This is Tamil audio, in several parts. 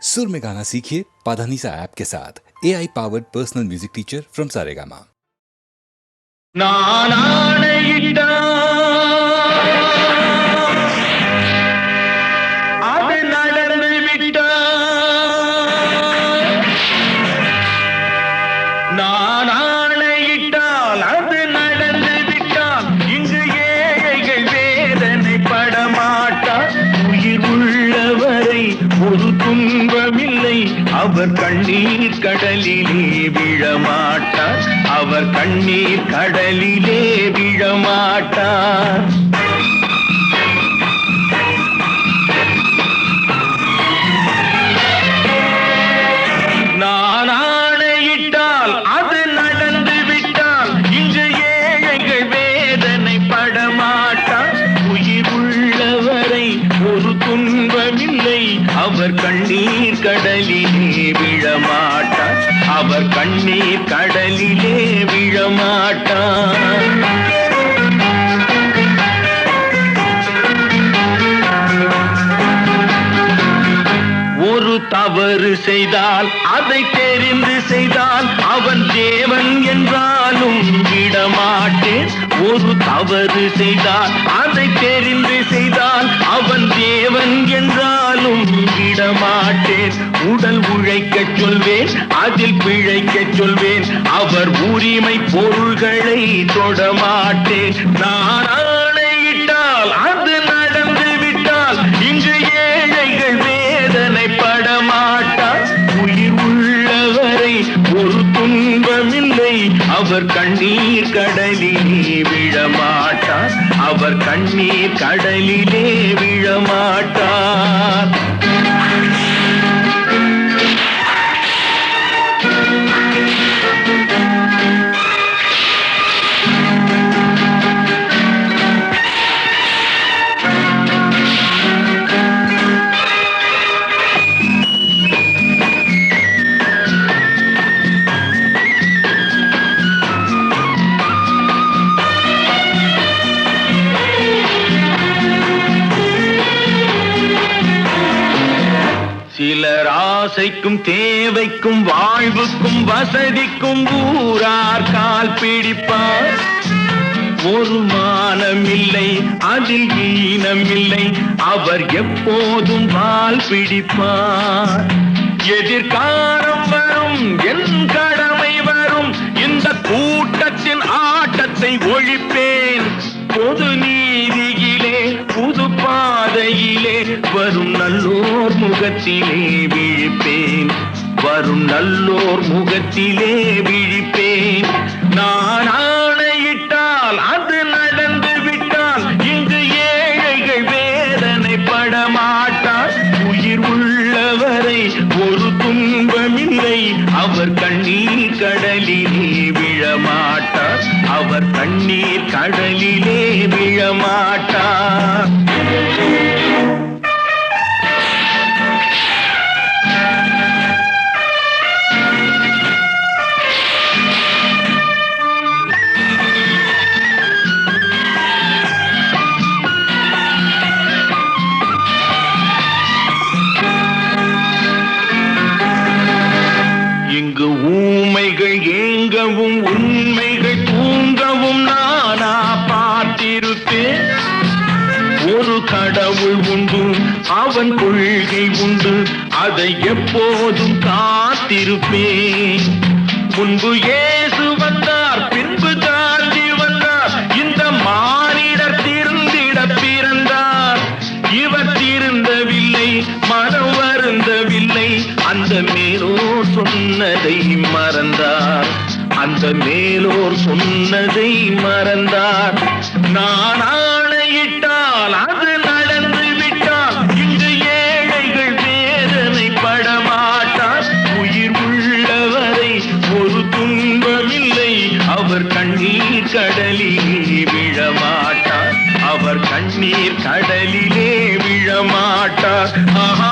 सुर में गाना सीखिए पाधानीसा ऐप के साथ। AI powered personal music teacher from Saregama. அவர் கண்ணீர் கடலிலே விழமாட்டார், அவர் கண்ணீர் கடலிலே விழமாட்டார். நான் ஆணையிட்டால் அது நடந்து விட்டால் இங்கு ஏழைகள் வேதனை படமாட்டார். உயிர் உள்ளவரை ஒரு துன்பமில்லை, அவர் கண்ணீர் கடலிலே விழமாட்டார், அவர் கண்ணீர் கடலிலே விழமாட்டார். ஒரு தவறு செய்தால் அதை தெரிந்து செய்தால் அவன் தேவன் என்றாலும் விடமாட்டேன். ஒரு தவறு செய்தால் அதை தெரிந்து செய்தால் அவன் தேவன் என்றாலும் விடமாட்டேன். உடல் உழைக்கச் சொல்வேன், அதில் பிழைக்கச் சொல்வேன், அவர் உரிமை பொருள்களை தொடமாட்டேன். நான் ஆணையிட்டால் அது நடந்து விட்டால் இங்கு ஏழைகள் வேதனை படமாட்டார். உயிர் உள்ளவரை ஒரு துன்பமில்லை, அவர் கண்ணீர் கடலிலே விழமாட்டார், அவர் கண்ணீர் கடலிலே விழமாட்டார். சிலர் ஆசைக்கும் தேவைக்கும் வாழ்வுக்கும் வசதிக்கும் ஊரார் கால் பிடிப்பார். ஒரு மானமில்லை, அதில் ஈனமில்லை, அவர் எப்போதும் வால் பிடிப்பார். எதிர்காலம் வரும், என் கடமை வரும், இந்த கூட்டத்தின் ஆட்டத்தை ஒழிப்பேன். பொது நீதியிலே புது பாதையிலே வரும் நல்லோர் முகத்திலே விழிப்பேன், வரும் நல்லோர் முகத்திலே விழிப்பேன். நான் ஆணையிட்டால் அது நடந்து விட்டால் இங்கு ஏழைகள் வேதனை படமாட்டார். உயிர் உள்ளவரை ஒரு துன்பமில்லை, அவர் கண்ணீர் கடலிலே விழமாட்டார், அவர் கண்ணீர் கடலிலே விழமாட்டார். இங்கு ஊமைகள் ஏங்கவும் உண்மைகள் தூங்கவும் நானா பார்த்திருப்பேன். ஒரு கடவுள் உண்டு, அவன் கொள்கை உண்டு, அதை எப்போதும் காத்திருப்பேன். முன்பு இயேசு வந்தார், பின்பு காந்தி வந்தார், இந்த மானிடர் திருந்திட பிறந்தார். இவர் திருந்தவில்லை, மனம் வருந்தவில்லை, அந்த மேலோர் சொன்னதை மறந்தார், அந்த மேலோர் சொன்னதை மறந்தார். நான் ஆணையிட்டால் அது நடந்து விட்டால் இங்கு ஏழைகள் வேதனை படமாட்டார். உயிர் உள்ளவரை ஒரு துன்பமில்லை, அவர் கண்ணீர் கடலிலே விழமாட்டார், அவர் கண்ணீர் கடலிலே விழமாட்டார். ஆஹா.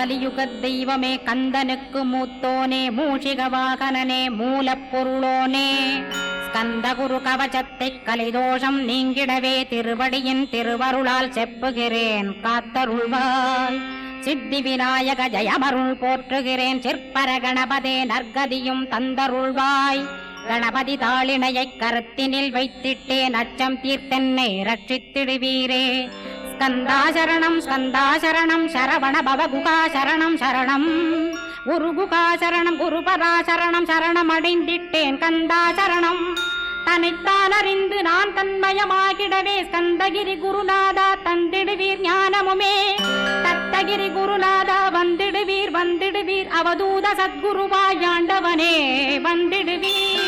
கலியுகத் தெய்வமே கந்தனுக்கு மூத்தோனே மூஷிக வாகனனே மூலப்பொருளோனே ஸ்கந்தகுரு கவசத்தை கலிதோஷம் நீங்கிடவே திருவடியின் திருவருளால் செப்புகிறேன் காத்தருள்வாய். சித்தி விநாயக ஜெயமருள் போற்றுகிறேன் சிற்பர கணபதே நற்கதியும் தந்தருள்வாய். கணபதி தாளினையை கருத்தினில் வைத்திட்டேன் அச்சம் தீர்த்தென்னை ரட்சித்திடுவீரே. ஸ்கந்தாசரணம் ஸ்கந்தாசரணம் சரவண பவகுகா சரணம் சரணம் குருகுகா சரணம் குருபராசரணம் சரணம் அடைந்திட்டேன் கந்தாசரணம். தன்னைத்தான் அறிந்து நான் தன்மயமாகிடவே ஸ்கந்தகிரி குருநாதா தந்திடுவீர் ஞானமுமே. தத்தகிரி குருநாதா வந்திடுவீர் வந்திடுவீர் அவதூத சத்குருவாய் ஆண்டவனே வந்திடுவீர்.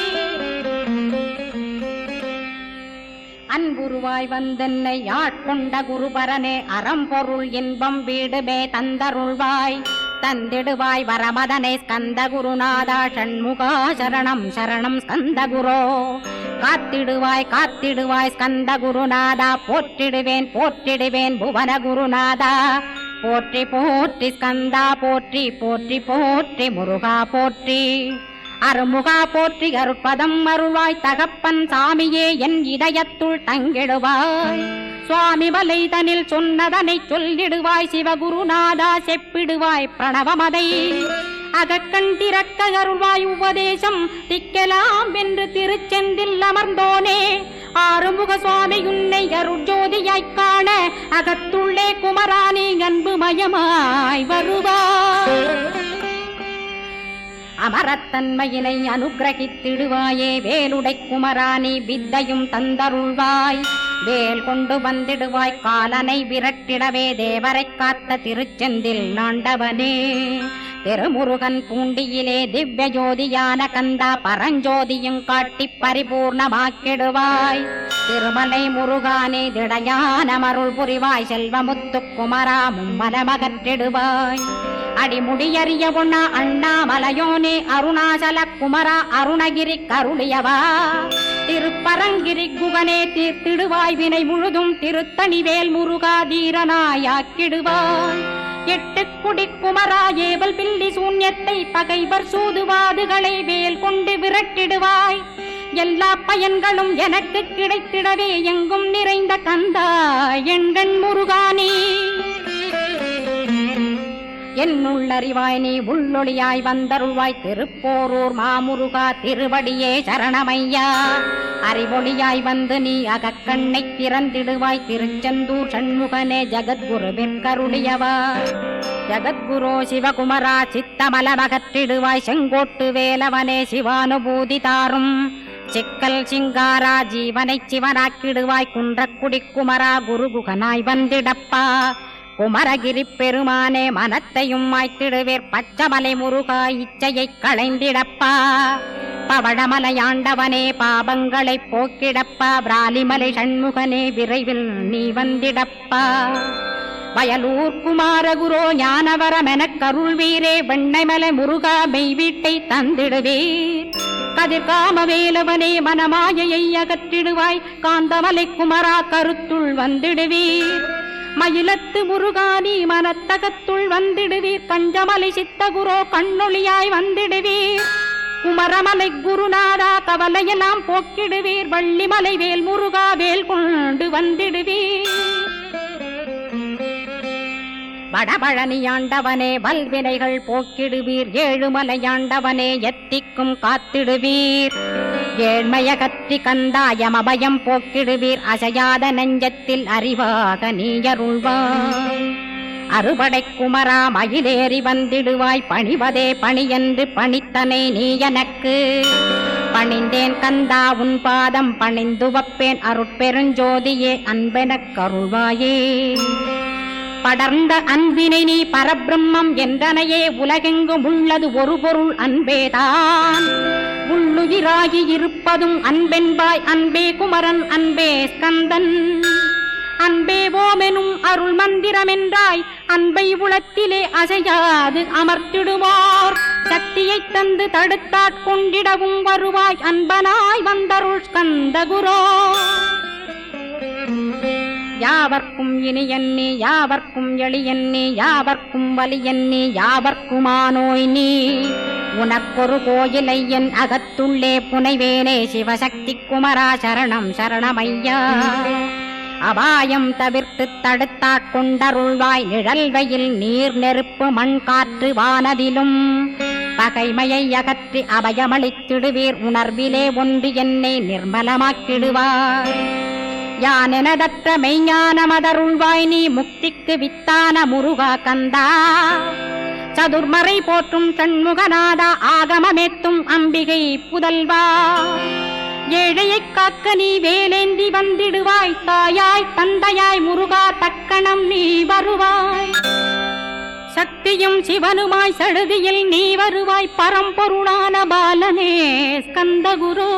அன்புருவாய் வந்தென்னை ஆட்கொண்ட குருபரனே அறம்பொருள் இன்பம் வீடுமே தந்தருள்வாய். தந்திடுவாய் வரமதனை ஸ்கந்த குருநாதா ஷண்முகா சரணம் சரணம் ஸ்கந்த குரோ. காத்திடுவாய் காத்திடுவாய் ஸ்கந்த குருநாதா போற்றிடுவேன் போற்றிடுவேன் புவன குருநாதா. போற்றி போற்றி ஸ்கந்தா போற்றி போற்றி போற்றி முருகா போற்றி. அருமுகா போற்றி அருட்பதம் அருள்வாய் தகப்பன் சாமியே என் இதயத்துள் தங்கிடுவாய். சுவாமி வலைதனில் சொன்னதனை சொல்லிடுவாய் சிவகுருநாதா செப்பிடுவாய் பிரணவமதை. அகக்கண்டிறக்க அருள்வாய் உபதேசம் திக்கலாம் என்று திருச்செந்தில் அமர்ந்தோனே. ஆறுமுக சுவாமி உன்னை அருட்ஜோதியாய்க் காண அகத்துள்ளே குமராணி அன்புமயமாய் வருவாய். அமரத்தன்மையினை அனுகிரகித்திடுவாயே வேலுடை குமராணி வித்தையும் தந்தருள்வாய். வேல் கொண்டு வந்திடுவாய் காலனை விரட்டிடவே தேவரை காத்த திருச்செந்தில் ஆண்டவனே. திருமுருகன் பூண்டியிலே திவ்ய ஜோதியான கந்தா பரஞ்சோதியும் காட்டி பரிபூர்ணமாக்கிடுவாய். திருமலை முருகானே திடையான மருள் புரிவாய் செல்வமுத்து குமரா மும்மலமகற்றிடுவாய். அடிமுடியறிய பொண்ண அண்ணாமலையோனே அருணாசல குமரா அருணகிரி கருளியவா. திருப்பரங்கிரி குகனே தீர்த்திடுவாய் வினை முழுதும் திருத்தணிவேல் முருகா தீரனாயாக்கிடுவாய். எட்டு குடி குமரா ஏவல் பில்லி சூன்யத்தை பகைவர் சூதுவாதுகளை வேல் கொண்டு விரட்டிடுவாய். எல்லா பயன்களும் எனக்கு கிடைத்திடவே எங்கும் நிறைந்த கந்தா எண்கண் முருகானே. என்னுள்ளறிவாய் நீ உள்ளொளியாய் வந்தருள்வாய் திருப்போரூர் மாமுருகா திருவடியே சரணமையா. அறிவொளியாய் வந்து நீ அகக்கண்ணை திறந்திடுவாய் திருச்செந்தூர் சண்முகனே ஜகத்குருவிற்கருளியவா. ஜகத்குரோ சிவகுமரா சித்தமலமகற்றிடுவாய் செங்கோட்டு வேலவனே சிவானுபூதி தாரும். சிக்கல் சிங்காரா ஜீவனை சிவனாக்கிடுவாய் குன்றக்குடி குமரா குருகுகனாய் வந்திடப்பா. குமரகிரி பெருமானே மனத்தையும் மாய்த்திடுவேர் பச்சமலை முருகா இச்சையை களைந்திடப்பா. பவழமலையாண்டவனே பாபங்களை போக்கிடப்பா. பிராலிமலை சண்முகனே விரைவில் நீ வந்திடப்பா. வயலூர் குமாரகுரோ ஞானவரமெனக் கருள்வீரே வெண்ணைமலை முருகா மெய் வீட்டை தந்திடுவீர். கதிர்காம வேலவனே மனமாயையை அகற்றிடுவாய் காந்தமலை குமரா கருத்துள் வந்திடுவீர். மயிலத்து முருகானி மனத்தகத்துள் வந்திடுவீர். கஞ்சமலை சித்தகுரோ கண்ணொளியாய் வந்திடுவீர். குமரமலை குருநாதா கவலையெல்லாம் போக்கிடுவீர். வள்ளிமலை வேல் முருகா வேல் கொண்டு வந்திடுவீர். வடபழனியாண்டவனே வல்வினைகள் போக்கிடுவீர். ஏழுமலையாண்டவனே எத்திக்கும் காத்திடுவீர். ஏழ்மையகற்றி கந்தாயமபயம் போக்கிடுவீர். அசையாத நெஞ்சத்தில் அறிவாக நீயருள்வாய். அறுபடை குமரா மயிலேறி வந்திடுவாய். பணிவதே பணியென்று பணித்தனை நீ எனக்கு. பணிந்தேன் கந்தா உன் பாதம் பணிந்து வப்பேன் அருட்பெருஞ்சோதியே அன்பெனக் கருள்வாயே. படர்ந்த அன்பினை நீ பரபிரம்மம் என்றனையே உலகெங்கும் உள்ளது ஒரு பொருள் அன்பேதான். உள்ளுயிராகி இருப்பதும் அன்பென்பாய் அன்பே குமரன் அன்பே ஸ்கந்தன். அன்பே ஓமெனும் அருள் மந்திரமென்றாய் அன்பை உளத்திலே அசையாது அமர்த்திடுவார். சக்தியை தந்து தடுத்தாட்கொண்டிடவும் வருவாய் அன்பனாய் வந்தருள் ஸ்கந்த குரோ. யாவர்க்கும் இனியன்னி யாவர்க்கும் எளியன்னி யாவர்க்கும் வலியன்னி யாவர்க்குமானோய் நீ உனக்கொரு கோயிலை என் அகத்துள்ளே புனைவேனே சிவசக்தி குமரா சரணம் சரணமையா அபாயம் தவிர்த்து தடுத்தாட்கொண்டருள்வாய் நிழல்வையில் நீர் நெருப்பு மண் காற்று வானதிலும் பகைமையை அகற்றி அபயமளித்திடுவீர் உணர்விலே ஒன்று என்னை நிர்மலமாக்கிடுவாய் யானெனதற்ற மெய்ஞானமதருள்வாய் நீ முக்திக்கு வித்தான முருகா கந்தா சதுர்மறை போற்றும் சண்முகநாதா ஆகமமேத்தும் அம்பிகை புதல்வா ஏழையை காக்க நீ வேலேந்தி வந்திடுவாய் தாயாய் தந்தையாய் முருகா தக்கணம் நீ வருவாய் சக்தியும் சிவனுமாய் சடுதியில் நீ வருவாய் பரம்பொருளான பாலனே ஸ்கந்தகுரு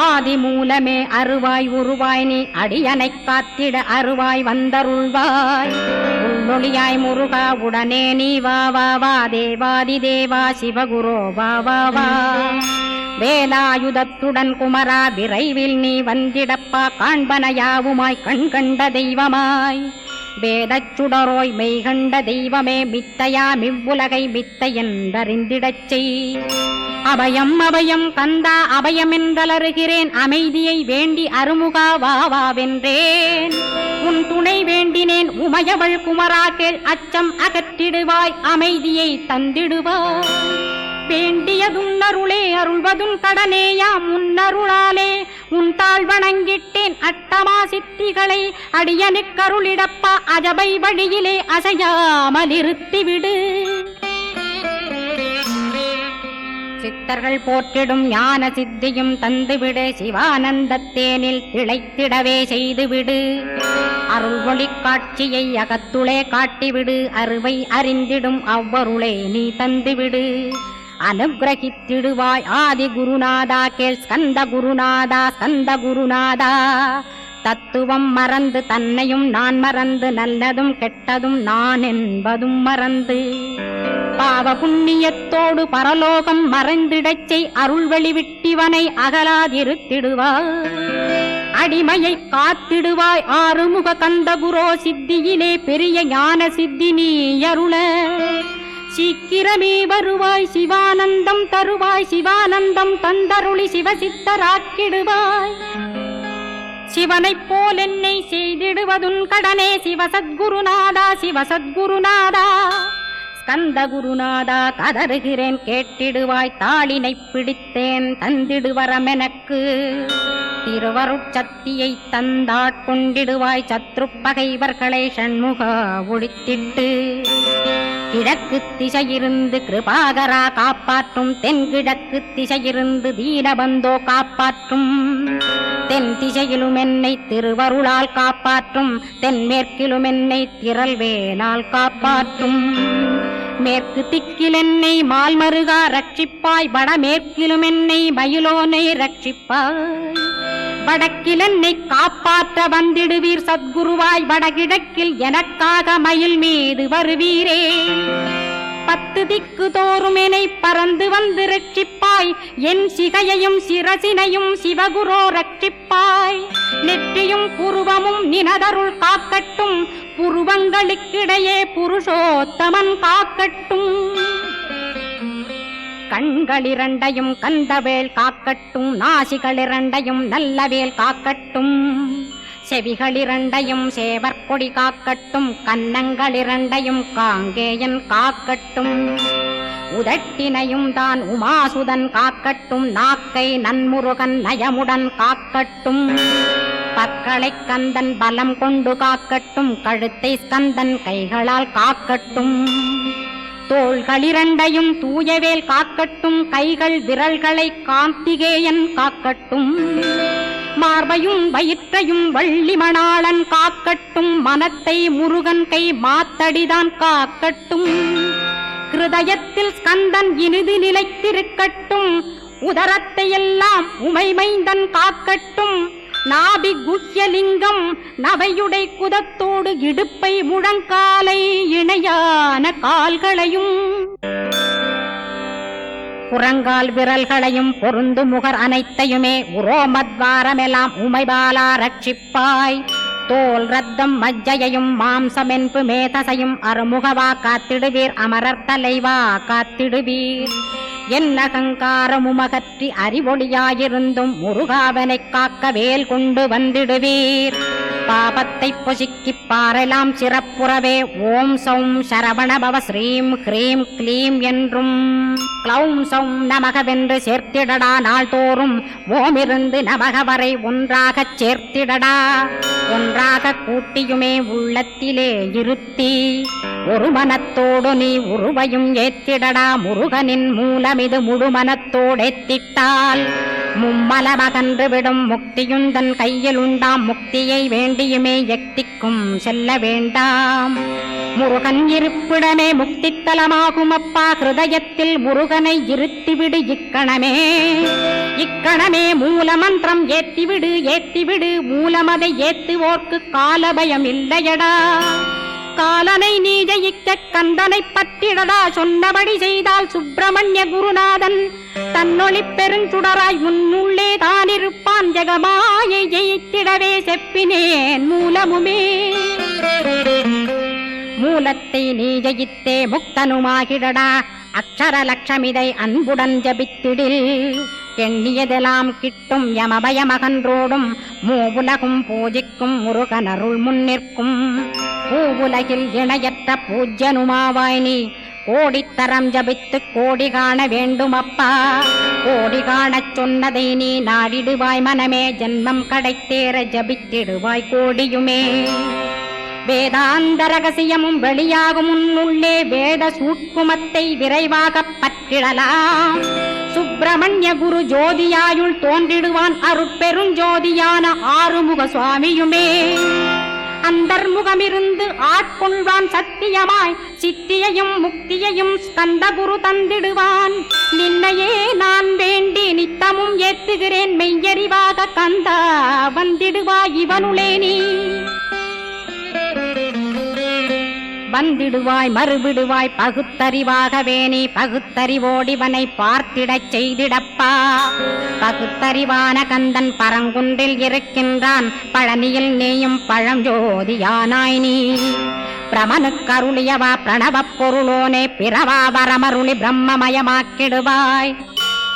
ஆதி மூலமே அருவாய் உருவாய் நீ அடியனை காத்திட அருவாய் வந்தருள்வாய் உள்ளொளியாய் முருகா உடனே நீ வா வா வா தேவாதி தேவா சிவகுரோ வா வா வா வேலாயுதத்துடன் குமரா விரைவில் நீ வந்திடப்பா காண்பனையாவுமாய் கண் கண்ட தெய்வமாய் வேதச் சுடரோய் மெய்கண்ட தெய்வமே மித்தையா மிவ்வுலகை மித்தை என்றறிந்திடச் செய் அபயம் அபயம் கந்தா அபயமென்றலறுகிறேன் அமைதியை வேண்டி அருமுகா வா வாவென்றேன் உன் துணை வேண்டினேன் உமையவள் குமரா கேள் அச்சம் அகற்றிடுவாய் அமைதியை தந்திடுவாய் வேண்டியதும் அருளே அருள்வதும் கடனேயா முன்னருளாலே உன் தாழ் வணங்கிட்டேன் அட்டமா சித்திகளை அடியனுக்கருளிடப்பா அஜபை வழியிலே அசையாமலிருத்திவிடு சித்தர்கள் போற்றிடும் ஞான சித்தியும் தந்துவிடு சிவானந்தத்தேனில் திளைத்திடவே செய்துவிடு அருள் ஒளி காட்சியை அகத்துளே காட்டிவிடு அருவை அறிந்திடும் அவ்வருளே நீ தந்துவிடு அனுகிரகித்திடுவாய் ஆதி குருநாதா கேள் ஸ்கந்த குருநாதா ஸ்கந்த குருநாதா தத்துவம் மறந்து தன்னையும் நான் மறந்து நல்லதும் கெட்டதும் நான் என்பதும் மறந்து பாவ புண்ணியத்தோடு பரலோகம் மறைந்திடச்சை அருள் வெளிவிட்டிவனை அகலாதிருத்திடுவாய் அடிமையை காத்திடுவாய் ஆறுமுக கந்தகுரோ சித்தியிலே பெரிய ஞான சித்தி நீ அருள சீக்கிரமே வருவாய் சிவானந்தம் தருவாய் சிவானந்தம் தந்தருளி சிவசித்தராக்கிடுவாய் சிவனைப் போல் என்னை செய்திடுவதுன் கடனே சிவசத்குருநாதா சிவசத்குருநாதா ஸ்கந்த குருநாதா கதறுகிறேன் கேட்டிடுவாய் தாளினை பிடித்தேன் தந்திடுவரமெனக்கு திருவருட்சக்தியை தந்தாட்கொண்டிடுவாய் சத்ரு பகைவர்களை ஷண்முகா ஒழித்திட்டு கிழக்கு திசையிருந்து கிருபாகரா காப்பாற்றும் தென்கிழக்கு திசையிருந்து தீனபந்தோ காப்பாற்றும் தென் திசையிலும் என்னை திருவருளால் காப்பாற்றும் தென்மேற்கிலும் என்னை திரள்வேலால் காப்பாற்றும் மேற்கு திக்கில் என்னை மால்மருகா ரட்சிப்பாய் வடமேற்கிலும் என்னை மயிலோனை ரட்சிப்பாய் வடக்கில் என்னை காப்பாற்ற வந்திடுவீர் சத்குருவாய் வடகிழக்கில் எனக்காக மயில் மீது வருவீரே 10 திக்கு தோறும் என்னை பறந்து வந்து ரட்சிப்பாய் என் சிகையையும் சிரசினையும் சிவகுரோ ரட்சிப்பாய் நெற்றியும் புருவமும் நினதருள் காக்கட்டும் புருவங்களுக்கிடையே புருஷோத்தமன் காக்கட்டும் கண்களிரண்டையும் கந்தவேல் காக்கட்டும் நாசிகளிரண்டையும் நல்லவேல் காக்கட்டும் செவிகளிரண்டையும் சேவற்கொடி காக்கட்டும் கன்னங்களிரண்டையும் காங்கேயன் காக்கட்டும் உதட்டினையும் தான் உமாசுதன் காக்கட்டும் நாக்கை நன்முருகன் நயமுடன் காக்கட்டும் பற்களை கந்தன் பலம் கொண்டு காக்கட்டும் கழுத்தை ஸ்கந்தன் கைகளால் காக்கட்டும் தோள்களிரண்டையும் தூயவேல் காக்கட்டும் கைகள் விரல்களை கார்த்திகேயன் காக்கட்டும் மார்பையும் வயிற்றையும் வள்ளிமணாளன் காக்கட்டும் மனத்தை முருகன் கை மாத்தடிதான் காக்கட்டும் ஹிருதயத்தில் ஸ்கந்தன் இனிது நிலைத்திருக்கட்டும் உதரத்தை எல்லாம் உமைமைந்தன் காக்கட்டும் நாபி குஹ்யலிங்கம் நவையுடை குதத்தோடு இடுப்பை முழங்காலை இணையான கால்களையும் புறங்கால் விரல்களையும் பொருந்து முகர் அனைத்தையுமே உரோமத்வாரமெல்லாம் உமைபாலா ரட்சிப்பாய். தோல் ரத்தம் மஜ்ஜையையும் மாம்சமென்பு மேதசையும் அருமுகவா காத்திடுவீர், அமரர் தலைவா காத்திடுவீர். என்ன அகங்காரமுமகற்றி அறிவொளியாயிருந்தும் முருகாவனைக் காக்க வேல் கொண்டு வந்திடுவீர். பாபத்தை பொசுக்கிப் பாரெலாம் சிறப்புறவே ஓம் சௌம் சரவணபவ ஸ்ரீம் ஹ்ரீம் க்ளீம் என்றும் க்ளௌம் சௌம் நமகவென்று சேர்த்திடடா. நாள்தோறும் ஓமிருந்து நமக வரை ஒன்றாகச் சேர்த்திடடா. ஒன்றாக கூட்டியுமே உள்ளத்திலே இருத்தி ஒரு மனத்தோடு நீ உருவையும் ஏத்திடடா. முருகனின் மூலமிது முழு மனத்தோடேத்திட்டால் மும்மலமகன்று விடும் முக்தியுந்தன் கையில் உண்டாம். முக்தியை வேண்டியுமே எக்திக்கும் செல்ல வேண்டாம். முருகன் இருப்பிடமே முக்தித்தலமாகும் அப்பா. ஹிருதயத்தில் முருகனை இருத்திவிடு இக்கணமே. இக்கணமே மூலமந்திரம் ஏத்திவிடு ஏத்திவிடு. மூலமதை ஏத்துவோர்க்கு காலபயம் இல்லையடா. காலனை நீ ஜெயிக்க கந்தனை பற்றிடடா. சொன்னபடி செய்தால் சுப்பிரமணிய குருநாதன் தன்னொளி பெருஞ்சுடராய் முன்னுள்ளே தானிருப்பான். ஜெகமாயை ஜெயித்திடவே செப்பினேன் மூலமுமே. மூலத்தை நீ ஜெயித்தே முக்தனுமாகிடடா. அக்ஷர லட்சமிதை அன்புடன் ஜபித்திடில் எண்ணியதெல்லாம் கிட்டும். யமபயமகன்றோடும் மூவுலகும் பூஜிக்கும் முருகனருள் முன்னிற்கும். பூவுலகில் இணையற்ற பூஜ்யனுமாவாய் நீ. கோடித்தரம் ஜபித்து கோடி காண வேண்டுமப்பா. கோடி காணச் சொன்னதை நீ நாடிடுவாய் மனமே. ஜென்மம் கடைத்தேற ஜபித்திடுவாய் கோடியுமே. வேதாந்த ரகசியமும் வெளியாகும் உன்னுள்ளே. வேத சூட்குமத்தை விரைவாகப் பற்றிடலாம். சுப்பிரமணிய குரு ஜோதியாயுள் தோன்றிடுவான். அருட்பெருஞ்சோதியான ஆறுமுக சுவாமியுமே. அந்தர்முகமிருந்து ஆட்கொள்வான் சத்தியமாய். சித்தியையும் முக்தியையும் ஸ்கந்த குரு தந்திடுவான். நின்னையே நான் வேண்டி நித்தமும் ஏத்துகிறேன் மெய்யறிவாக கந்தா வந்திடுவாய் இவனுளே நீ. வந்திடுவாய் மறுவிடுவாய் பகுத்தறிவாகவே நீ. பகுத்தறிவோடிவனை பார்த்திடச் செய்திடப்பா. பகுத்தறிவான கந்தன் பரங்குன்றில் இருக்கின்றான். பழனியில் நீயும் பழஞ்சோதியானாய் நீ. பிரமனுக்கருளியவா பிரணவப் பொருளோனே. பிறவா வரமருளி பிரம்மமயமாக்கிடுவாய்.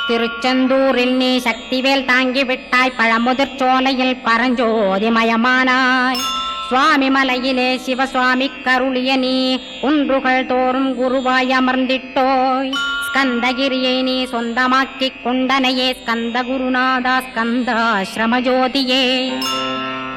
திருச்செந்தூரில் நீ சக்திவேல் தாங்கிவிட்டாய். பழமுதிர் சோலையில் பரஞ்சோதிமயமானாய். சுவாமி மலையிலே சிவசுவாமி கருளிய நீ. குன்றுகள் தோறும் குருவாய் அமர்ந்திட்டோய். ஸ்கந்தகிரியை நீ சொந்தமாக்கிக் கொண்டனையே. ஸ்கந்த குருநாதா ஸ்கந்தாஸ்ரமஜோதியே.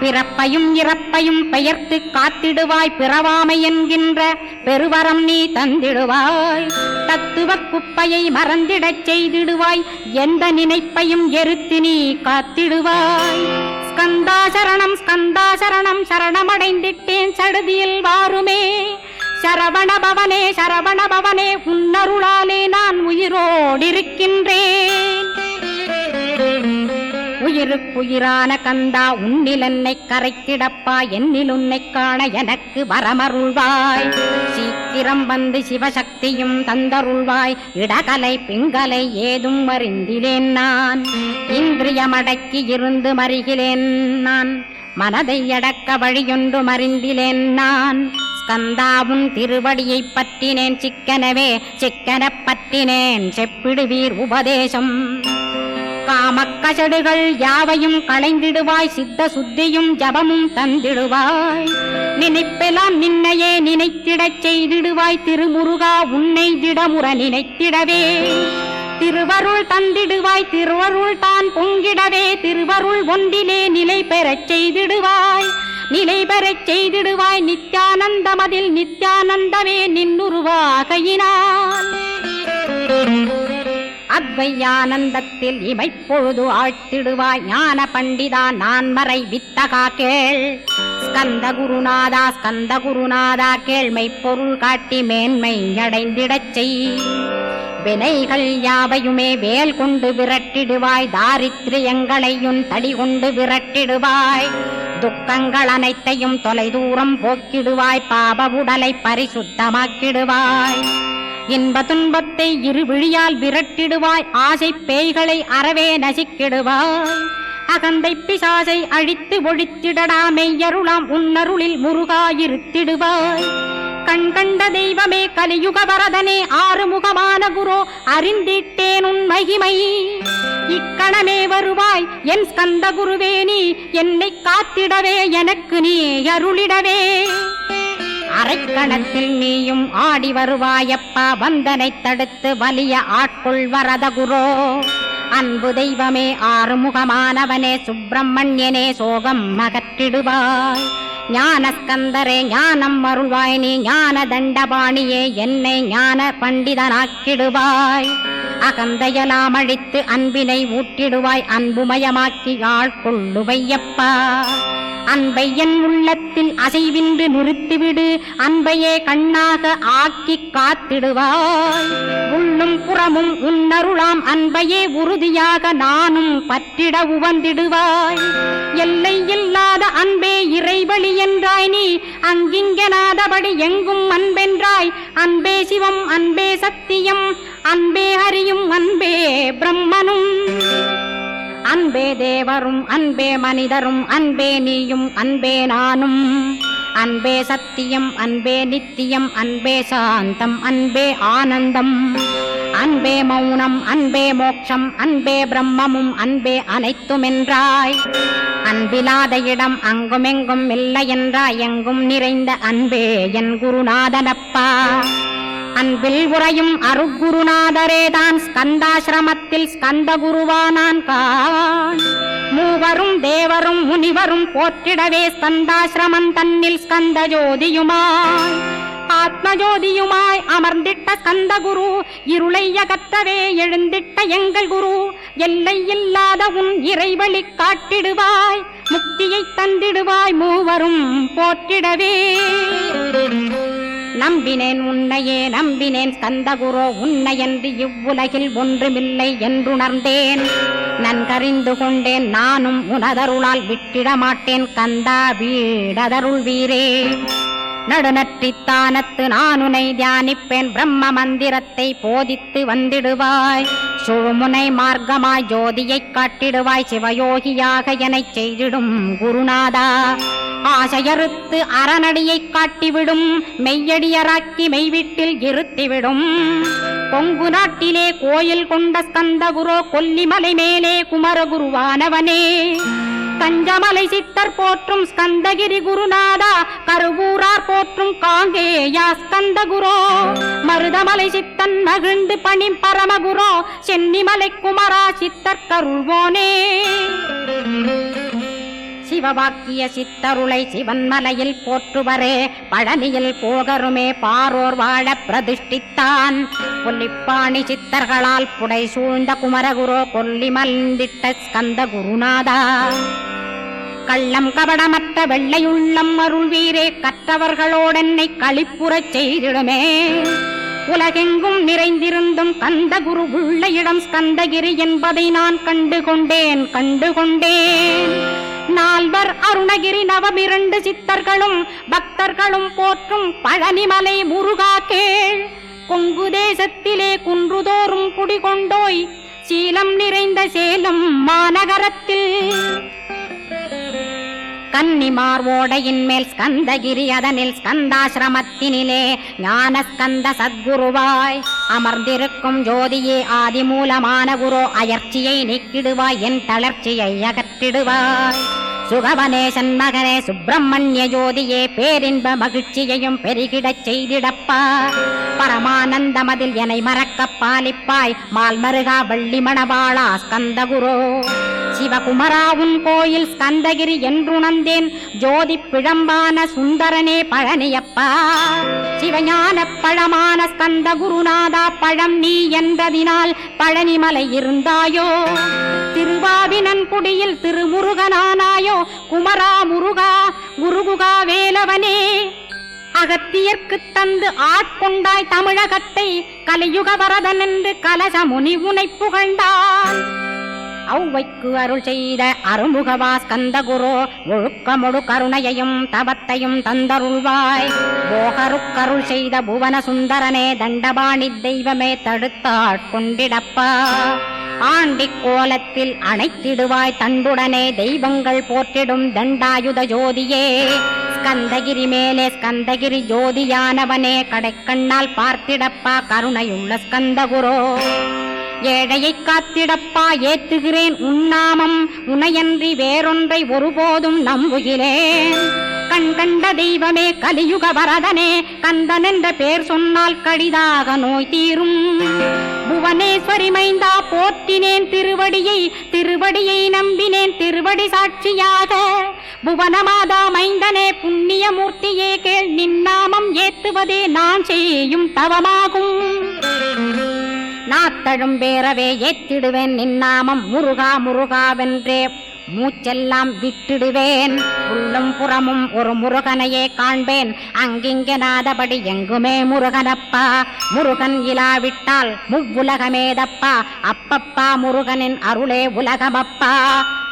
பிறப்பையும் இறப்பையும் பெயர்த்து காத்திடுவாய். பிறவாமை என்கின்ற பெருவரம் நீ தந்திடுவாய். தத்துவ குப்பையை மறந்திடச் செய்திடுவாய். எந்த நினைப்பையும் எரித்து நீ காத்திடுவாய். ஸ்கந்தா சரணம் ஸ்கந்தா சரணம் சரணமடைந்திட்டேன் சடுதியில் வாருமே. சரவணபவனே சரவணபவனே உன்னருளாலே நான் உயிரோடிருக்கின்றேன். உயிருக்குயிரான கந்தா உன்னில் என்னை கரைத்திடப்பா. என்னில் உன்னை காண எனக்கு வரமருள்வாய். சீக்கிரம் வந்து சிவசக்தியும் தந்தருள்வாய். இடகலை பிங்கலை ஏதும் அறிந்திலேன் நான். இந்திரியமடக்கி இருந்து மறிகிலேன் நான். மனதை அடக்க வழியொன்று மறிந்திலேன் நான். ஸ்கந்தாவும் திருவடியை பற்றினேன் சிக்கனவே. சிக்கனப் பற்றினேன் செப்பிடுவீர் உபதேசம். காமக்கசடுகள் யாவையும் களைந்திடுவாய். சித்த சுத்தியும் ஜபமும் தந்திடுவாய். நினைப்பெல்லாம் நின்னையே நினைத்திடச் செய்திடுவாய். திருமுருகா உன்னை திடமுற நினைத்திடவே திருவருள் தந்திடுவாய். திருவருள் தான் பொங்கிடவே திருவருள் ஒன்றிலே நிலை பெறச் செய்திடுவாய். நிலை பெறச் செய்திடுவாய். நித்யானந்தமதில் நித்யானந்தமே நின்னுருவாகையினால். அத்வையானந்தத்தில் இமைப்பொழுது ஆழ்த்திடுவாய். ஞான பண்டிதா நான் மறை வித்தகா கேள். ஸ்கந்த குருநாதா கேள்மை பொருள் காட்டி மேன்மை அடைந்திடச் செய். வினைகள் யாவையுமே வேல் கொண்டு விரட்டிடுவாய். தாரித்ரியங்களையும் தடி கொண்டு விரட்டிடுவாய். துக்கங்கள் அனைத்தையும் தொலை தூரம் போக்கிடுவாய். பாப உடலை பரிசுத்தமாக்கிடுவாய். இன்ப துன்பத்தை இரு விழியால் விரட்டிடுவாய், ஆசை பேய்களை அறவே நசிக்கிடுவாய். அகந்தை பிசாசை அழித்து ஒழித்திடடா, மெய்யருளாம் உன்னருளில் முருகாயிருத்திடுவாய். கண் கண்ட தெய்வமே கலியுக வரதனே, ஆறுமுகமான குரோ அறிந்திட்டேன் உன் மகிமை. இக்கணமே வருவாய் என் ஸ்கந்த குருவே, நீ என்னை காத்திடவே எனக்கு நீ அருளிடவே. அரைக்கணத்தில் நீயும் ஆடி வருவாயப்பா, வந்தனை தடுத்து வலிய ஆட்கொள் வரத குரோ. அன்பு தெய்வமே ஆறுமுகமானவனே, சுப்பிரமணியனே சோகம் அகற்றிடுவாய். ஞானஸ்கந்தரே ஞானம் அருள்வாய், நீ ஞான தண்டபாணியே என்னை ஞான பண்டிதனாக்கிடுவாய். அகந்தையலாம் அழித்து அன்பினை ஊட்டிடுவாய், அன்புமயமாக்கி ஆட்கொள்ளுவையப்பா. அன்பை என் உள்ளத்தில் அசைவின்றி நிறுத்திவிடு, அன்பையே கண்ணாக ஆக்கி காத்திடுவாய். உள்ளும் புறமும் உன்னருளாம் அன்பையே உறுதியாக நானும் பற்றிட உவந்திடுவாய். எல்லை இல்லாத அன்பே இறைவழி என்றாய், நீ அங்கிங்கனாதபடி எங்கும் அன்பென்றாய். அன்பே சிவம், அன்பே சத்தியம், அன்பே ஹரியும், அன்பே பிரம்மனும். அன்பே தேவரும், அன்பே மனிதரும், அன்பே நீயும், அன்பே நானும். அன்பே சத்தியம், அன்பே நித்தியம், அன்பே சாந்தம், அன்பே ஆனந்தம். அன்பே மௌனம், அன்பே மோட்சம், அன்பே பிரம்மமும், அன்பே அனைத்துமென்றாய். அன்பிலாத இடம் அங்குமெங்கும் இல்லை என்றாய், எங்கும் நிறைந்த அன்பே என் குருநாதனப்பா. அன்பில் உறையும் அருகுருநாதரேதான் ஸ்கந்தாசிரமத்தில் ஸ்கந்த குருவானான் கான். மூவரும் தேவரும் முனிவரும் போற்றிடவே ஸ்கந்தாசிரமம் தன்னில் ஸ்கந்த ஜோதியுமாய் ஆத்மஜோதியுமாய் அமர்ந்திட்ட ஸ்கந்த குரு. இருளை அகற்றவே எழுந்திட்ட எங்கள் குரு. எல்லை இல்லாத உன் இறைவழி காட்டிடுவாய், முக்தியை தந்திடுவாய் மூவரும் போற்றிடவே. நம்பினேன் உன்னையே நம்பினேன் ஸ்கந்தகுரோ, உன்னையன்றி இவ்வுலகில் ஒன்றுமில்லை என்றுணர்ந்தேன். நன்கறிந்து கொண்டேன் நானும் உனதருளால் விட்டிட மாட்டேன் கந்தா வீடதருள் வீரே. நடுநற்றித்தானத்து நானுனை தியானிப்பேன், பிரம்ம மந்திரத்தை போதித்து வந்திடுவாய். சுழுமுனை மார்க்கமாய் ஜோதியை காட்டிடுவாய், சிவயோகியாக எனச் செய்திடும் குருநாதா. ஆசையறுத்து அறநடியை காட்டிவிடும், மெய்யடியராக்கி மெய்வீட்டில் இருத்திவிடும். கொங்கு நாட்டிலே கோயில் கொண்ட ஸ்கந்தகுரோ, கொல்லிமலை மேலே குமரகுருவானவனே. கஞ்சமலை சித்தர் போற்றும் ஸ்கந்தகிரி குருநாதா, கருவூரார் போற்றும் காங்கேயா ஸ்கந்தகுரோ. மருதமலை சித்தன் மகிழ்ந்து பணி பரமகுரோ, சென்னிமலை குமரா சித்தர் கருள்வோனே. சிவவாக்கிய சித்தருளை சிவன்மலையில் போற்றுவரே, பழனியில் போகருமே பாரோர் வாழ பிரதிஷ்டித்தான். கொல்லிப்பாணி சித்தர்களால் புடை சூழ்ந்த குமரகுரோ, கொல்லி மல்ந்திட்ட ஸ்கந்த குருநாதா. கள்ளம் கபடமற்ற வெள்ளையுள்ளம் அருள் வீரே, கற்றவர்களோடென்னை களிப்புறச் செய்திடுமே. உலகெங்கும் நிறைந்திருந்தும் கந்த குரு உள்ள இடம் ஸ்கந்தகிரி என்பதை நான் கண்டுகொண்டேன். நால்வர் அருணகிரி நவமிரண்டு சித்தர்களும் பக்தர்களும் போற்றும் பழனிமலை முருகா கேள். கொங்கு தேசத்திலே குன்றுதோறும் குடிகொண்டோய், சீலம் நிறைந்த சேலம் மாநகரத்தில். கன்னிமார் ஓடையின் மேல் ஸ்கந்தகிரி, அதனில் ஸ்கந்தாசிரமத்தினிலே ஞான ஸ்கந்த சத்குருவாய் அமர்ந்திருக்கும் ஜோதியே ஆதிமூலமான குரு. அயற்சியை நீக்கிடுவாய், என் தளர்ச்சியை அகற்றிடுவாய். சுகவனேசன் மகனே சுப்பிரமணிய ஜோதியே, பேரின்ப மகிழ்ச்சியையும் பெருகிடச் செய்திடப்பா. பரமானந்தமதில் என்னை மறக்க பாலிப்பாய், மால்மருகா வள்ளி மணவாளா ஸ்கந்தகுரோ. சிவகுமரா உன் கோயில் ஸ்கந்தகிரி என்றுணர்ந்தேன், ஜோதி பிழம்பான சுந்தரனே பழனியப்பா. சிவஞான பழமான ஸ்கந்த குருநாதா, பழம் நீ என்றதினால் பழனிமலை இருந்தாயோ. திருவாவினன் குடியில் திருமுருகனானாயோ, குமரா முருகா குருகுகா வேலவனே. அகத்தியர்க்கு தந்து ஆட்கொண்டாய் தமிழகத்தை, கலியுக வரதன் என்று கலசமுனி உனை புகழ்ந்தான். ஔவைக்கு அருள் செய்த அருமுகவா ஸ்கந்தகுரு ஒழுக்கமொடு கருணையையும் தவத்தையும் தந்தருள்வாய். போகருக்கருள் செய்த புவன சுந்தரனே தண்டபாணி தெய்வமே தடுத்தாட்கொண்டிடப்பா. ஆண்டி கோலத்தில் அணைத்திடுவாய் தண்டுடனே தெய்வங்கள் போற்றிடும் தண்டாயுத ஜோதியே. ஸ்கந்தகிரி மேலே ஸ்கந்தகிரி ஜோதியானவனே கடைக்கண்ணால் பார்த்திடப்பா கருணையுள்ள ஸ்கந்தகுரோ. ஏழையை காத்திடப்பா ஏத்துகிறேன் உன்னாமம் உனையன்றி வேறொன்றை ஒருபோதும் நம்புகிறேன். கண் கண்ட தெய்வமே கலியுக வரதனே கந்தன் என்ற பேர் சொன்னால் கடிதாக நோய் தீரும். புவனேஸ்வரி மைந்தா போற்றினேன் திருவடியை நம்பினேன் திருவடி சாட்சியாக. புவனமாதா மைந்தனே புண்ணியமூர்த்தியே கேள் நின்னாமம் ஏத்துவதே நான் செய்யும் தவமாகும். நாத்தழும் பேரவே ஏத்திடுவேன் நின்னாமம் முருகா முருகாவென்றே மூச்செல்லாம் விட்டிடுவேன். உள்ளும் புறமும் ஒரு முருகனையே காண்பேன் அங்கிங்கனாதபடி எங்குமே முருகனப்பா. முருகன் இலாவிட்டால் முவ்வுலகமேதப்பா. அப்பப்பா முருகனின் அருளே உலகமப்பா.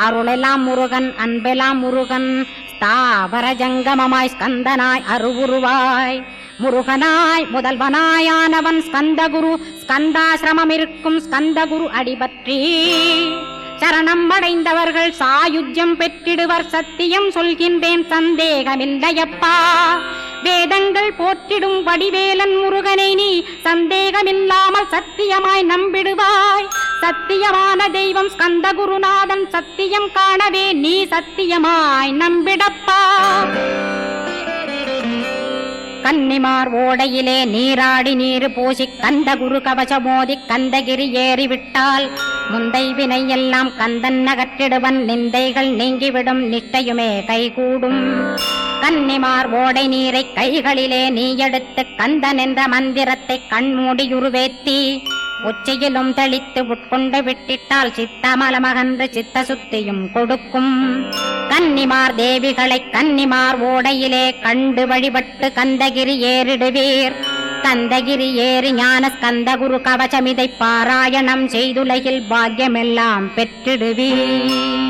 அருளெல்லாம் முருகன் அன்பெல்லாம் முருகன் ஸ்தாவர ஜங்கமமாய் ஸ்கந்தனாய் அருவுருவாய். முருகனாய் முதல்வனாயானவன் ஸ்கந்தகுரு. ஸ்கந்தாசிரமம் இருக்கும் ஸ்கந்தகுரு அடிபற்றி சரணம் அடைந்தவர்கள் சாயுஜ்யம் பெற்றிடுவர். சத்தியம் சொல்கின்றேன் சந்தேகமில்லையப்பா. வேதங்கள் போற்றிடும் வடிவேலன் முருகனை நீ சந்தேகமில்லாமல் சத்தியமாய் நம்பிடுவாய். சத்தியமான தெய்வம் ஸ்கந்தகுருநாதன் சத்தியம் காணவே நீ சத்தியமாய் நம்பிடப்பா. கன்னிமார் ஓடையிலே நீராடி நீரு பூசி கந்தகுரு கவசமோதி கந்தகிரி ஏறிவிட்டால் முந்தை வினை எல்லாம் கந்தன் நகற்றிடுவன். நிந்தைகள் நீங்கிவிடும் நிஷ்டையுமே கைகூடும். கன்னிமார் ஓடை நீரை கைகளிலே நீ எடுத்து கந்தன் என்ற மந்திரத்தை கண்மூடியுருவேத்தி உச்சியிலும் தெளித்து உட்கொண்டு விட்டிட்டால் சித்தமலமகன்று சித்த சுத்தியும் கொடுக்கும். கன்னிமார் தேவிகளை கன்னிமார் ஓடையிலே கண்டு வழிபட்டு கந்தகிரி ஏறிடுவீர். கந்தகிரி ஏறி ஞான ஸ்கந்தகுரு கவசமிதை பாராயணம் செய்துலகில் பாக்கியமெல்லாம் பெற்றிடுவீர்.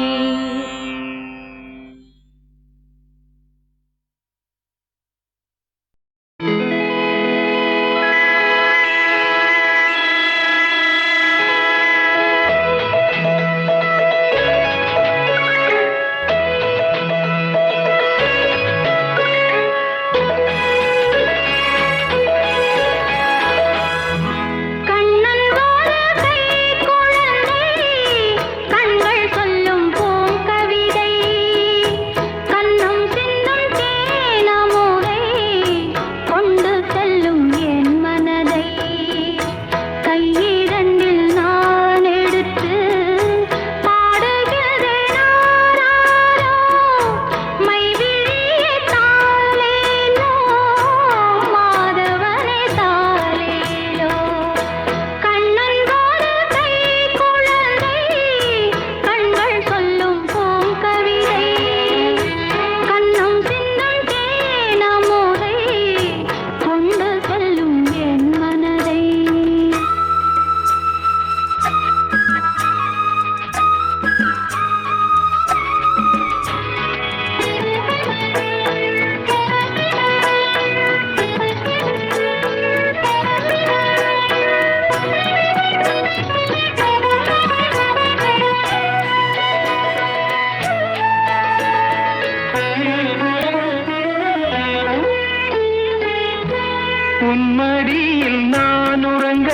உன்மடியில் நான் உறங்க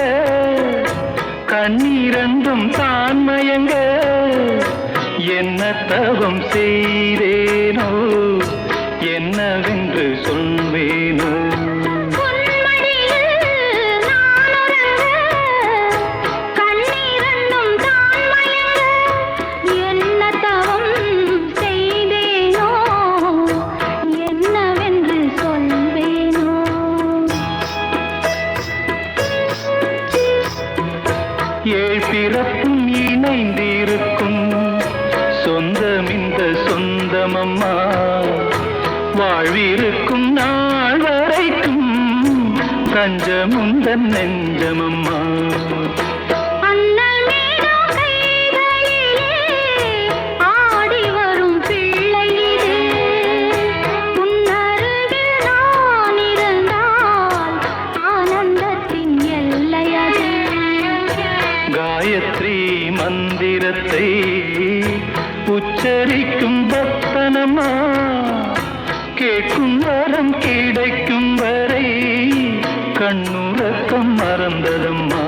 கண்ணீரண்டும் தான் மயங்க என்ன தவம் செய்தேனோ என்னவென்று சொல்வேனோ. பிறப்பும் இணைந்திருக்கும் சொந்தம் இந்த சொந்தமம்மா. வாழ்விருக்கும் நாள் வரைக்கும் தஞ்சமுந்தன் நெஞ்சமம்மா. அண்ணல் மேடோ கைகளிலே கேட்கும் வரம் கிடைக்கும் வரை கண்ணுறக்கம் மறந்ததம்மா.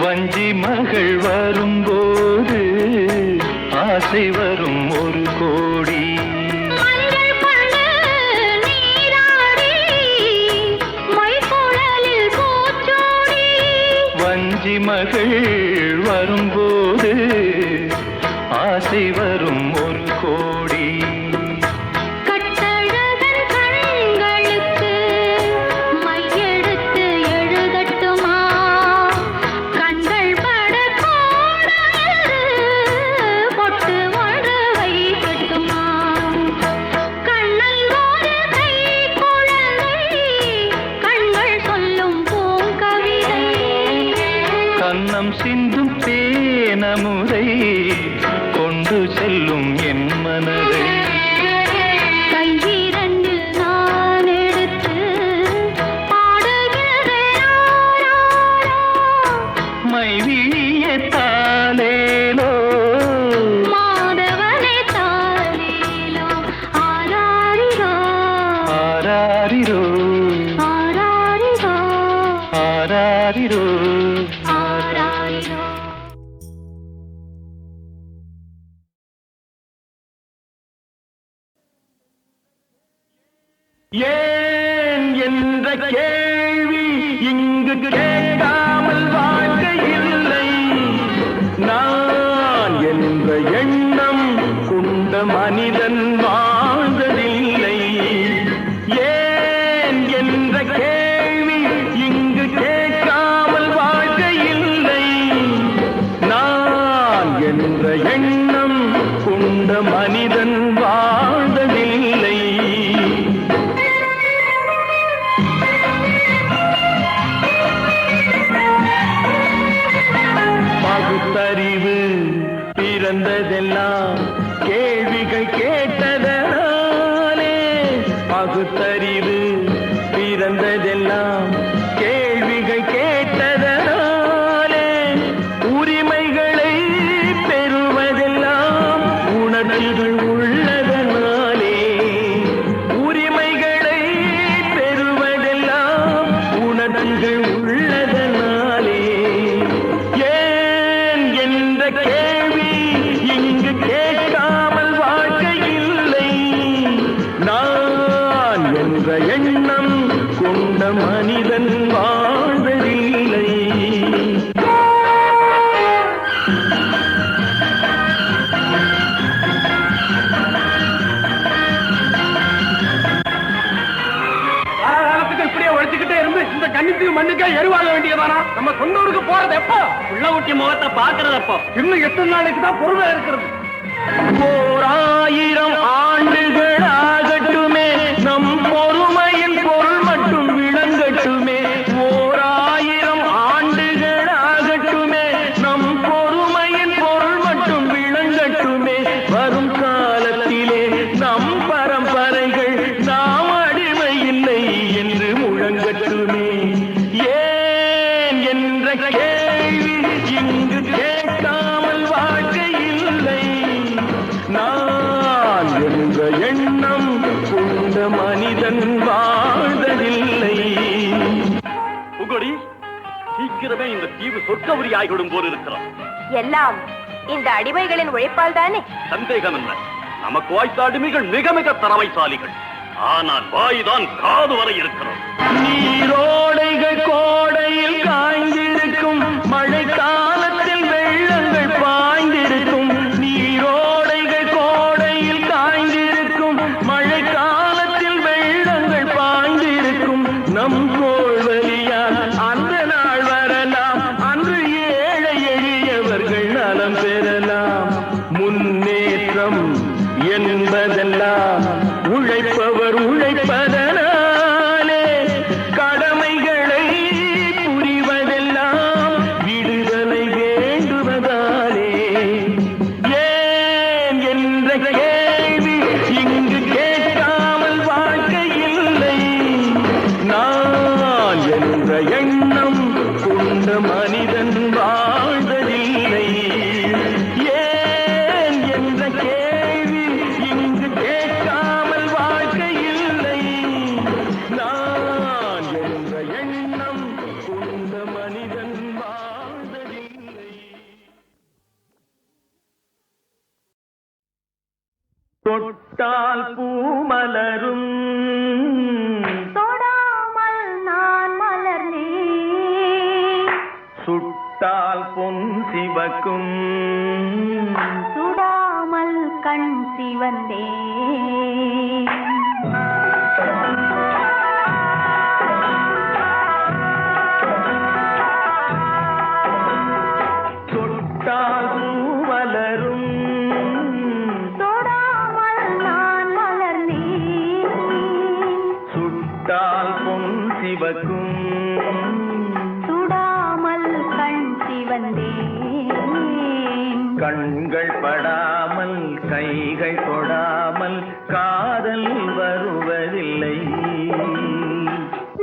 வஞ்சி மகள் வரும்போது ஆசை வரும் ஒரு கோடி. வஞ்சி மகள் வரும்போது ஆசை வரும் ஒரு கோடி. கண்ணம் சிந்தும் தேனமுதை கொண்டு செல்லும் என் மனதை. கையிரண்டு நான் எடுத்து பாடுகிறேன் மைவிழிய தாலேலோ மாதவனே தாலேலோ ஆராரிரோ ஆராரிரோ ஆராரிரோ ஆராரிரோ. ஏன் என்ற கேள்வி இங்கு கேட்காமல் வாழ்க்கை இல்லை. நான் என்ற எண்ணம் கொண்ட மனிதன் வாழ்ந்ததில்லை. ஏன் என்ற கேள்வி இங்கு கேட்காமல் வாழ்க்கை இல்லை. நான் என்ற எண்ணம் கொண்ட மனிதன் வாழ்ந்ததில்லை. பகுத்தறிவு பிறந்ததெல்லாம் கேள்விகள் கேட்டதனாலே. பகுத்தறிவு பிறந்ததெல்லாம் கேள்விகள் கேட்டதனாலே. உரிமைகளை பெறுவதெல்லாம் உணர்ச்சிகள் உள்ளதனாலே. உரிமைகளை பெறுவதெல்லாம் உணர்ச்சிகள் உள்ளதனாலே. கேள்வி இங்கு கேட்காமல் வாழ்க்கை இல்லை. நான் என்ற எண்ணம் கொண்ட மனிதன் வாழ்வதில்லை. இப்படியே உழைச்சுக்கிட்டே இருந்து இந்த கண்ணுக்கு மண்ணுக்கே எருவாக வேண்டியதானா? நம்ம சொந்த ஊருக்கு போறது எப்போ? உள்ள ஊட்டி முகத்தை பாக்குறது எப்போ? இன்னும் எத்தனை நாளைக்கு தான் பொறுமை இருக்கிறது? 1000 ஆண்டுகள் ஆகட்டுமே, நம் பொறுமையின் பொருள் மட்டும் விளங்கட்டுமே. 1000 ஆண்டுகள் ஆகட்டுமே, நம் பொறுமையின் பொருள் மட்டும் விளங்கட்டுமே. வரும் காலத்திலே நம் பரம்பரைகள் நாம் அடிமை இல்லை என்று முழங்கட்டுமே. ஏன் என்ற கேள்வி இங்கு கேட்காமல் வாழ்க்கை இல்லை. நான் என்ற எண்ணம் கொண்ட மனிதன் வாழ்ந்ததில்லை. புகழி, சீக்கிரமே இந்த தீவு சொர்க்கவரி ஆகிவிடும் போல் இருக்கிறோம். எல்லாம் இந்த அடிமைகளின் உழைப்பால் தானே? சந்தேகம் என்ன, நமக்கு வாய்த்த அடிமைகள் மிக மிக தரவைசாலிகள். ஆனால் வாய்தான் காது வரை இருக்கிறோம். நீரோடைகள் கோடையில் காய்ந்திருக்கும், மழை காலத்தில் வெள்ளங்கள் பாய்ந்திருக்கும். நீரோடைகள் கோடையில் காய்ந்திருக்கும், மழை காலத்தில் வெள்ளங்கள் பாய்ந்திருக்கும். நம் கோள்வழியால் அந்த நாள் வரலாம், அன்று ஏழை எளியவர்கள் நலம் பெறலாம். முன்னேற்றம் என்பது புரிவதெல்லாம் உழைப்பவர் உழைப்பதனாலே, கடமைகளை புரிவதெல்லாம் விடுதலை வேண்டுவதாலே. ஏன் என்ற கேள்வி இங்கு கேட்காமல் வாழ்க்கை இல்லை. நான் என்ற எண்ணம் கொண்ட மனிதன் வாழ்ந்ததில்லை. ஏன் என்ற கேள்வி இங்கு கேட்காமல் வாழ்க்கை இல்லை. நான் என்ற எண்ணம் கொண்ட மனிதன் வாழ்ந்ததில்லை. தொட்டால் பூமலரும், தொடாமல் நான் மலர்ந்தேன். சுட்டால் பொன் சிவக்கும், சுடாமல் கண் சிவந்தேன். தொட்டால் பூமலரும், தொடாமல் நான் மலர்ந்தேன். சுட்டால் பொன் சிவக்கும், சுடாமல் கண் சிவந்தேன். கண்கள் படாமல் கைகள் தொடாமல் காதல் வருவதில்லை.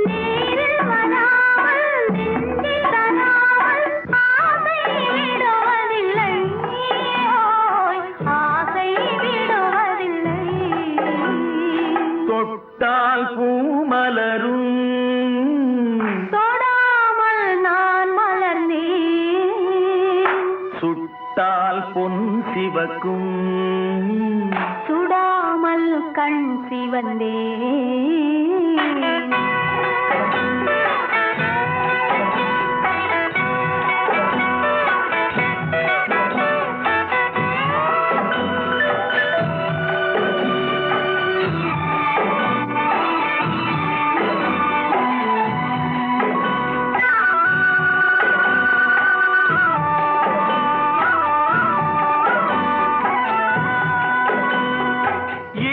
நேரில் வராமல் நெஞ்சில் தராமல் ஆசை விடுவதில்லை. ஓய், ஆசை விடுவதில்லை. தொட்டால் பூமலரும், தொடாமல் நான் மலர்ந்தேன். சுட்டால் பொன் சிவக்கும், சுடாமல் கண் சிவந்தேன்.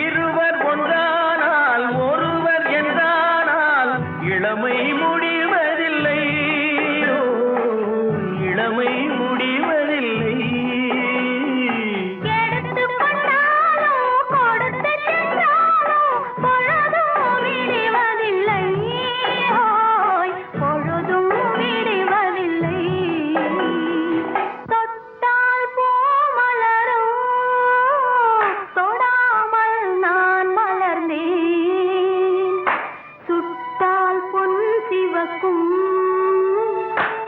இருவர் ஒன்றானால் ஒருவர் என்றானால் இளமை முடிவதில்லை. ஓ, இளமை முடிவதில்லை. எடுத்துக் கொண்டாலும் கொடுத்து சென்றாலும் பொழுதும் விடுவதில்லை. ஓய், பொழுதும் விடுவதில்லை. தொட்டால் பூமலரும், தொடாமல் நான் மலர்ந்தேன். சுட்டால் பொன் சிவக்கும்,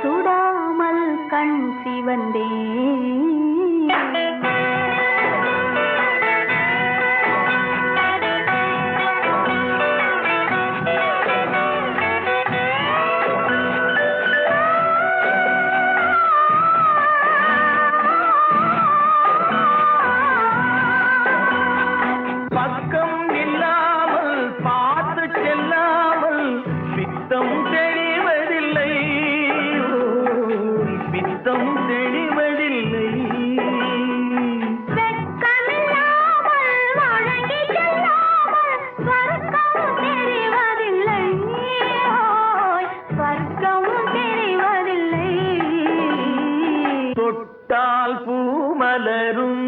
சுடாமல் கண் சிவந்தேன். பக்கம் இல்லாமல் பார்த்து செல்லாமல் பித்தம் தெளிவதில்லை. ஓ, பித்தம் தெளிவதில்லை. வெட்கமில்லாமல் வழங்கி செல்லாமல் ஸ்வர்க்கம் தெரிவதில்லை. ஓய், ஸ்வர்க்கம் தெரிவதில்லை. தொட்டால் பூமலரும்,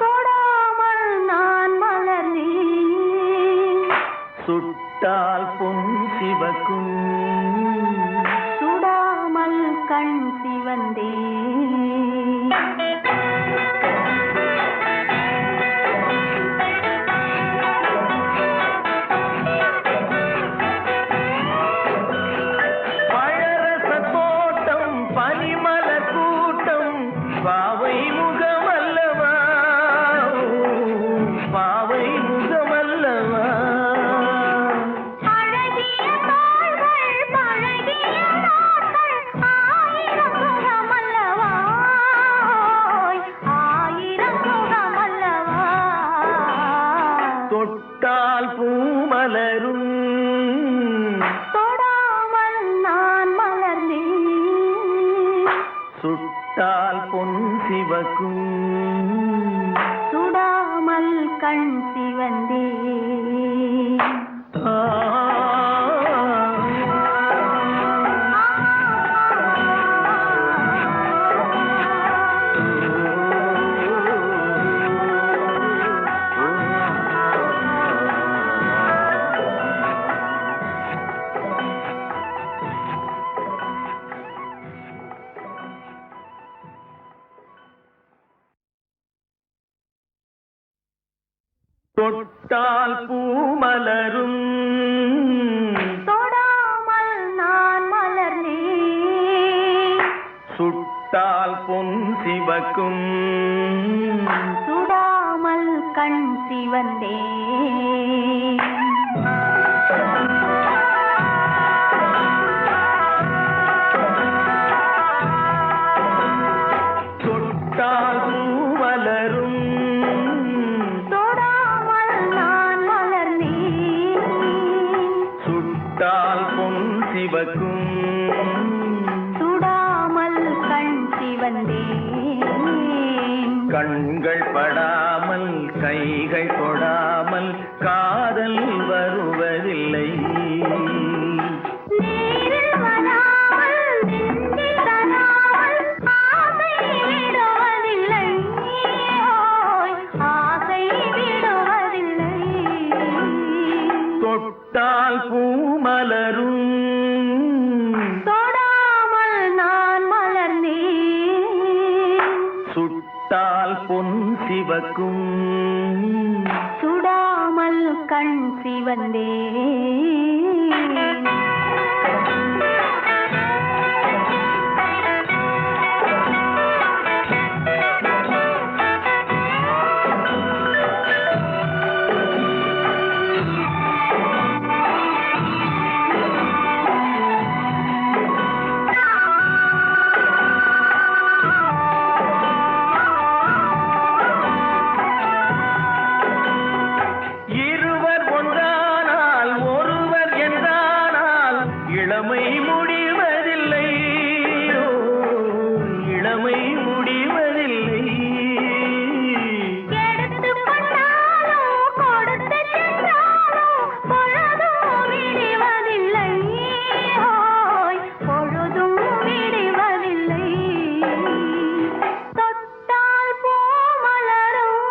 தொடாமல் நான் மலர்ந்தேன். சுட்டால் பொன் சிவக்கும், சுடாமல் கண் சிவந்தேன். பழரச தோட்டம் பனிமலர் கூட்டம் பாவை முகமல்லவா. ஓ, பாவை முகமல்லவா. அழகிய தாள்கள் பழகிய நாட்கள் ஆயிரம் முகமல்லவா. ஓய், ஆயிரம் முகமல்லவா. தொட்டால் பூமலரும், தொடாமல் நான் மலர்ந்தேன். சுட்டால் பொன் சிவக்கும், சுடாமல் கண் சிவந்தே தொட்டால் பூமலரும் தொடாமல் நான் மலர்ந்தேன் சுட்டால் பொன் சிவக்கும் சுடாமல் கண் சிவந்தே தொட்டால் பூமலரும் தொடாமல் நான் மலர்ந்தேன் சுட்டால் பொன் சிவக்கும் சுடாமல் கண் சிவந்தேன் கண்கள் படாமல் கைகள் தொடாமல் காதல் வருவதில்லை நீரில் வராமல் நெஞ்சில் தராமல் ஆசை விடுவதில்லை ஓய் ஆசை விடுவதில்லை தொட்டால் பூமலரும் தொடாமல் நான் மலர்ந்தேன் சுட்டால் பொன் சிவக்கும் சுடாமல் கண் சிவந்தேன் இருவர் ஒன்றானால் ஒருவர் என்றானால் இளமை முடிவதில்லை இளமை முடிவதில்லை எடுத்துக் கொண்டாலும் கொடுத்து சென்றாலும் பொழுதும் விடுவதில்லை ஓய் பொழுதும் விடுவதில்லை தொட்டால் பூமலரும்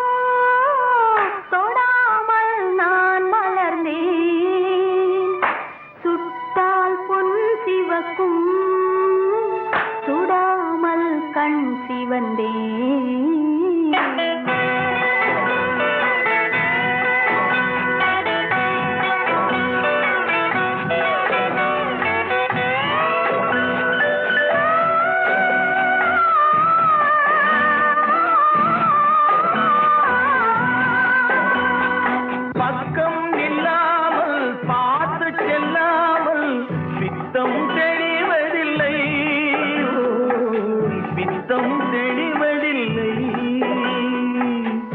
தொடாமல் நான் மலர்ந்தேன் சுட்டால் பொன் சிவக்கும் சுடாமல் கண் சிவந்தேன் பக்கம் இல்லாமல் பார்த்து செல்லாமல் பித்தம் தெளிவதில்லை பித்தம் தெளிவதில்லை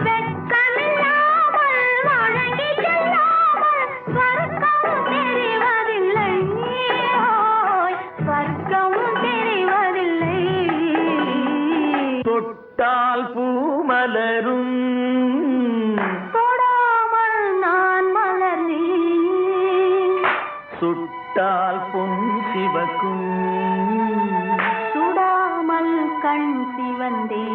வெட்கமில்லாமல் வழங்கி செல்லாமல் ஸ்வர்க்கம் தெரிவதில்லை ஓய் ஸ்வர்க்கம் தெரிவதில்லை தொட்டால் பூமலரும் தொடாமல் நான் மலர்ந்தேன் சுட்டால் பொன் சிவக்கும் சுடாமல் கண் சிவந்தேன்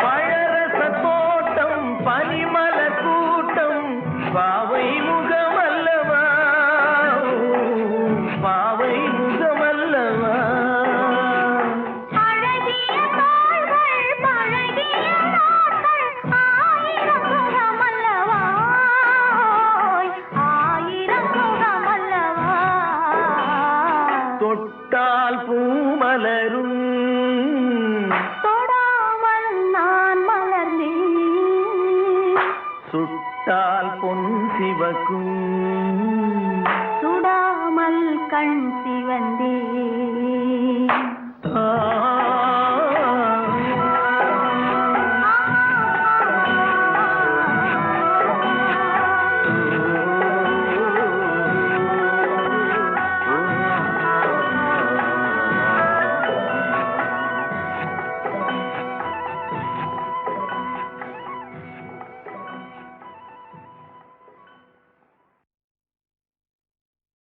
பழரச தோட்டம் பனிமல கூட்டம் பாவை முகமல்லவா பாவை முகமல்லவா அழகிய தாள்கள் பழகிய நாட்கள் ஆயிரம் முகமல்லவா ஓய் ஆயிரம் முகமல்லவா தொட்டால் பூமலரும் தொடாமல் நான் மலர்ந்தேன் சுட்டால் பொன் சிவக்கும் சுடாமல் கண் சிவந்தேன்